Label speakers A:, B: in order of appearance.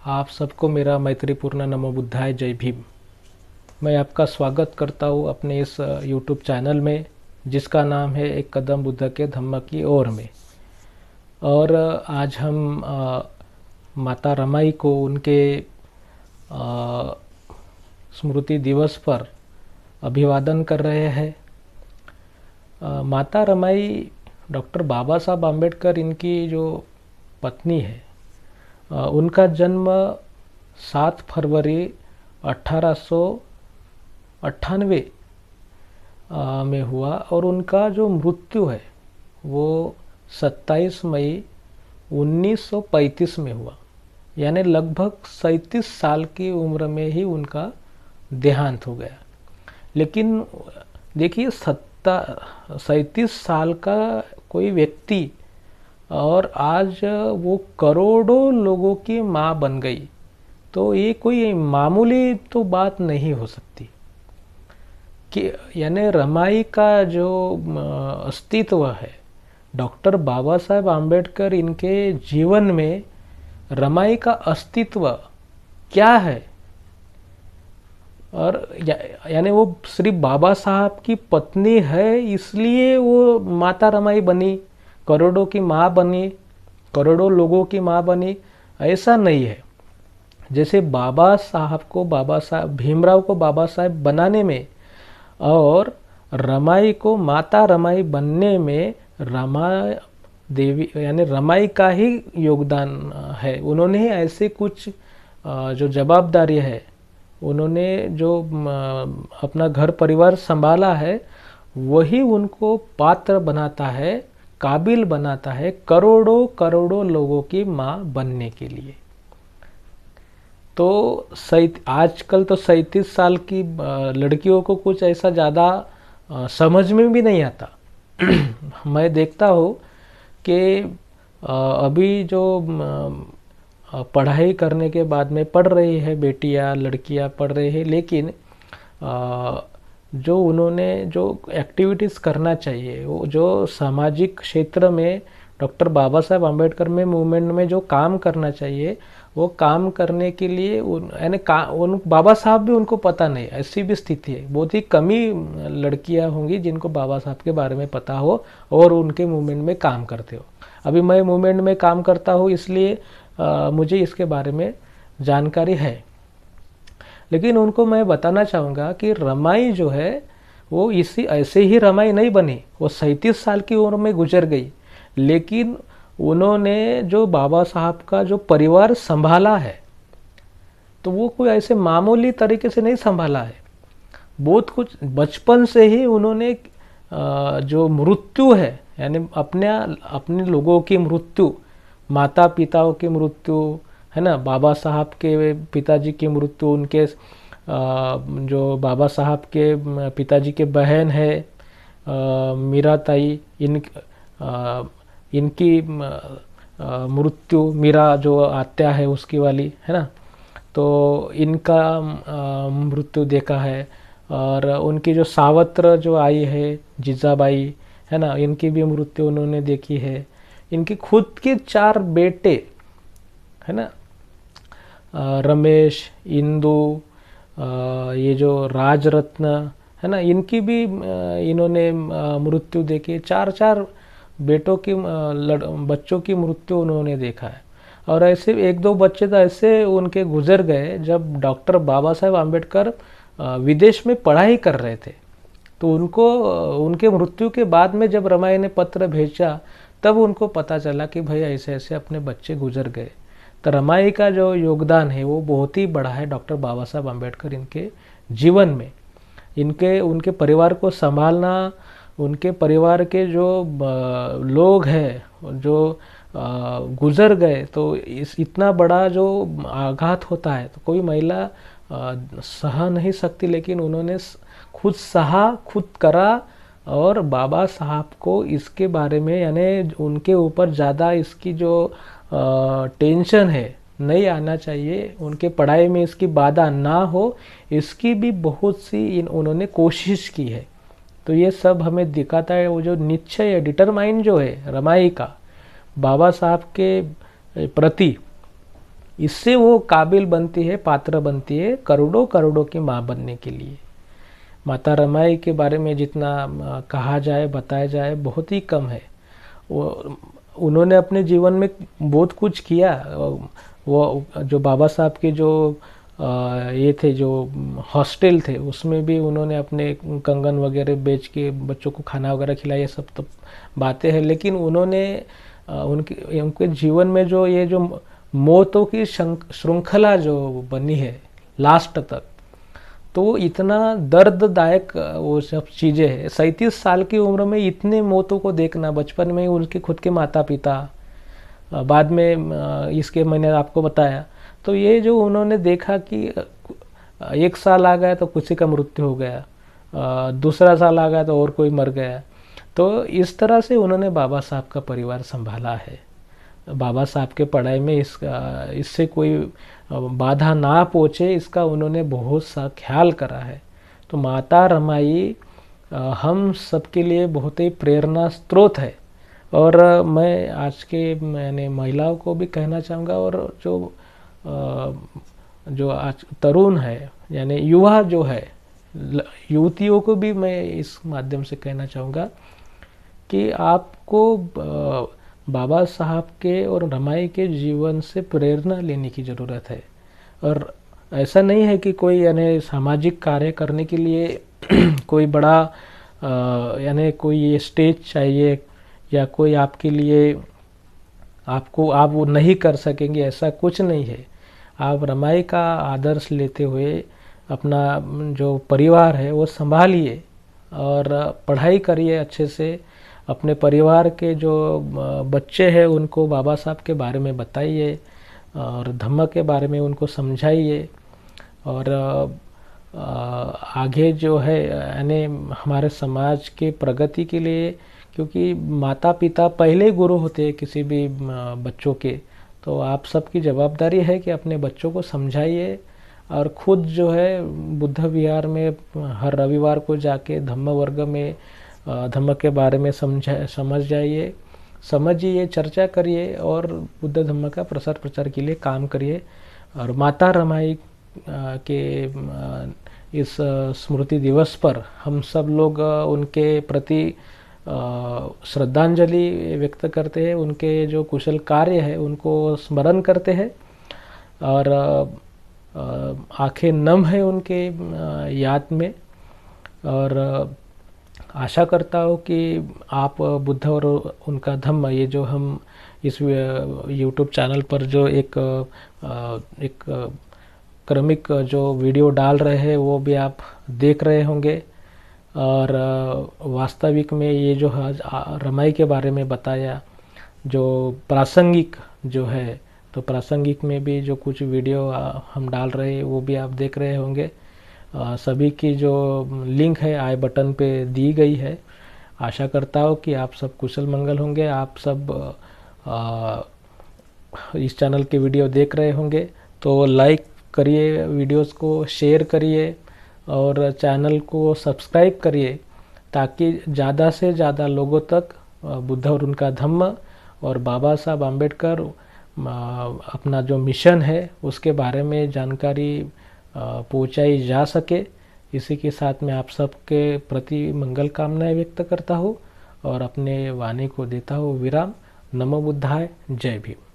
A: आप सबको मेरा मैत्रीपूर्ण नमो बुद्धाय जय भीम। मैं आपका स्वागत करता हूँ अपने इस यूट्यूब चैनल में जिसका नाम है एक कदम बुद्ध के धम्म की ओर में। और आज हम माता रमाई को उनके स्मृति दिवस पर अभिवादन कर रहे हैं। माता रमाई डॉक्टर बाबा साहब आम्बेडकर इनकी जो पत्नी है, उनका जन्म 7 फरवरी 1898 में हुआ और उनका जो मृत्यु है वो 27 मई 1935 में हुआ। यानी लगभग 37 साल की उम्र में ही उनका देहांत हो गया। लेकिन देखिए 37 साल का कोई व्यक्ति और आज वो करोड़ों लोगों की माँ बन गई, तो ये कोई मामूली तो बात नहीं हो सकती कि यानी रमाई का जो अस्तित्व है, डॉक्टर बाबा साहेब आम्बेडकर इनके जीवन में रमाई का अस्तित्व क्या है। और यानी वो सिर्फ बाबा साहब की पत्नी है इसलिए वो माता रमाई बनी, करोड़ों की माँ बनी, करोड़ों लोगों की माँ बनी, ऐसा नहीं है। जैसे बाबा साहब भीमराव को बाबा साहब बनाने में और रमाई को माता रमाई बनने में रमा देवी यानी रमाई का ही योगदान है। उन्होंने ऐसे कुछ जो जवाबदारी है, उन्होंने जो अपना घर परिवार संभाला है, वही उनको पात्र बनाता है, काबिल बनाता है करोड़ों करोड़ों लोगों की माँ बनने के लिए। तो आजकल तो 37 साल की लड़कियों को कुछ ऐसा ज़्यादा समझ में भी नहीं आता। मैं देखता हूँ कि अभी जो पढ़ाई करने के बाद में पढ़ रही है बेटियां लड़कियां पढ़ रही है, लेकिन जो उन्होंने जो एक्टिविटीज़ करना चाहिए, वो जो सामाजिक क्षेत्र में डॉक्टर बाबा साहेब आम्बेडकर में मूवमेंट में जो काम करना चाहिए, वो काम करने के लिए यानी उन बाबा साहब भी उनको पता नहीं, ऐसी भी स्थिति है। बहुत ही कम ही लड़कियां होंगी जिनको बाबा साहब के बारे में पता हो और उनके मूवमेंट में काम करते हो। अभी मैं मूवमेंट में काम करता हूँ इसलिए मुझे इसके बारे में जानकारी है। लेकिन उनको मैं बताना चाहूँगा कि रमाई जो है वो ऐसे ही रमाई नहीं बनी, वो 37 साल की उम्र में गुजर गई। लेकिन उन्होंने जो बाबा साहब का जो परिवार संभाला है, तो वो कोई ऐसे मामूली तरीके से नहीं संभाला है। बहुत कुछ बचपन से ही उन्होंने जो मृत्यु है, यानी अपने लोगों की मृत्यु, माता पिताओं की मृत्यु है ना, बाबा साहब के पिताजी की मृत्यु, उनके जो बाबा साहब के पिताजी के बहन है मीरा ताई, इनकी मृत्यु, मीरा जो आत्या है उसकी वाली है ना, तो इनका मृत्यु देखा है। और उनकी जो सावत्र जो आई है जीजाबाई है ना, इनकी भी मृत्यु उन्होंने देखी है। इनके खुद के 4 बेटे है ना, रमेश, इंदु, ये जो राजरत्न है ना, इनकी भी इन्होंने मृत्यु देखी। 4 बेटों की बच्चों की मृत्यु उन्होंने देखा है। और ऐसे 1-2 बच्चे तो ऐसे उनके गुजर गए जब डॉक्टर बाबा साहेब आम्बेडकर विदेश में पढ़ाई कर रहे थे, तो उनके मृत्यु के बाद में जब रमाई ने पत्र भेजा तब उनको पता चला कि भाई ऐसे ऐसे अपने बच्चे गुजर गए। तो रमाई का जो योगदान है वो बहुत ही बड़ा है डॉक्टर बाबा साहब आम्बेडकर इनके जीवन में। उनके परिवार को संभालना, उनके परिवार के जो लोग हैं जो गुजर गए, तो इतना बड़ा जो आघात होता है तो कोई महिला सह नहीं सकती। लेकिन उन्होंने खुद सहा, खुद करा, और बाबा साहब को इसके बारे में यानी उनके ऊपर ज़्यादा इसकी जो टेंशन है नहीं आना चाहिए, उनके पढ़ाई में इसकी बाधा ना हो, इसकी भी बहुत सी उन्होंने कोशिश की है। तो ये सब हमें दिखाता है वो जो निश्चय है, डिटरमाइन जो है रमाई का बाबा साहब के प्रति, इससे वो काबिल बनती है, पात्र बनती है करोड़ों करोड़ों की माँ बनने के लिए। माता रमाई के बारे में जितना कहा जाए, बताया जाए, बहुत ही कम है। वो उन्होंने अपने जीवन में बहुत कुछ किया। वो जो बाबा साहब के जो ये थे, जो हॉस्टल थे, उसमें भी उन्होंने अपने कंगन वगैरह बेच के बच्चों को खाना वगैरह खिलाया, सब तो बातें हैं। लेकिन उन्होंने उनके उनके जीवन में जो ये जो मौतों की श्रृंखला जो बनी है लास्ट तक, तो इतना दर्ददायक वो सब चीज़ें हैं। 37 साल की उम्र में इतने मौतों को देखना, बचपन में उनके खुद के माता पिता, बाद में इसके मैंने आपको बताया। तो ये जो उन्होंने देखा कि 1 साल आ गया तो किसी का मृत्यु हो गया, दूसरा साल आ गया तो और कोई मर गया। तो इस तरह से उन्होंने बाबा साहब का परिवार संभाला है। बाबा साहब के पढ़ाई में इससे कोई बाधा ना पहुँचे, इसका उन्होंने बहुत सा ख्याल करा है। तो माता रमाई हम सबके लिए बहुत ही प्रेरणा स्रोत है। और मैं आज के मैंने महिलाओं को भी कहना चाहूँगा, और जो आज तरुण है यानी युवा जो है, युवतियों को भी मैं इस माध्यम से कहना चाहूँगा कि आपको बाबा साहब के और रमाई के जीवन से प्रेरणा लेने की ज़रूरत है। और ऐसा नहीं है कि कोई यानी सामाजिक कार्य करने के लिए कोई बड़ा यानी कोई स्टेज चाहिए, या कोई आपके लिए आपको आप वो नहीं कर सकेंगे, ऐसा कुछ नहीं है। आप रमाई का आदर्श लेते हुए अपना जो परिवार है वो संभालिए और पढ़ाई करिए अच्छे से। अपने परिवार के जो बच्चे हैं उनको बाबा साहब के बारे में बताइए और धम्म के बारे में उनको समझाइए। और आगे जो है यानी हमारे समाज के प्रगति के लिए, क्योंकि माता पिता पहले गुरु होते हैं किसी भी बच्चों के, तो आप सबकी जवाबदारी है कि अपने बच्चों को समझाइए और खुद जो है बुद्ध विहार में हर रविवार को जाके धम्म वर्ग में धम्म के बारे में समझ जाइए, समझिए, चर्चा करिए और बुद्ध धम्म का प्रसार प्रचार के लिए काम करिए। और माता रमाई के इस स्मृति दिवस पर हम सब लोग उनके प्रति श्रद्धांजलि व्यक्त करते हैं, उनके जो कुशल कार्य है उनको स्मरण करते हैं और आंखें नम है उनके याद में। और आशा करता हूँ कि आप बुद्ध और उनका धम्म, ये जो हम इस यूट्यूब चैनल पर जो एक क्रमिक जो वीडियो डाल रहे हैं वो भी आप देख रहे होंगे। और वास्तविक में ये जो रमाई के बारे में बताया, जो प्रासंगिक जो है, तो प्रासंगिक में भी जो कुछ वीडियो हम डाल रहे हैं वो भी आप देख रहे होंगे। सभी की जो लिंक है आई बटन पे दी गई है। आशा करता हूँ कि आप सब कुशल मंगल होंगे। आप सब इस चैनल के वीडियो देख रहे होंगे तो लाइक करिए, वीडियोस को शेयर करिए और चैनल को सब्सक्राइब करिए, ताकि ज़्यादा से ज़्यादा लोगों तक बुद्ध और उनका धम्म और बाबा साहब आम्बेडकर अपना जो मिशन है उसके बारे में जानकारी पहुंचाई जा सके। इसी के साथ मैं आप सबके प्रति मंगल कामनाएं व्यक्त करता हूँ और अपने वाणी को देता हूँ विराम। नमो बुद्धाय, जय भीम।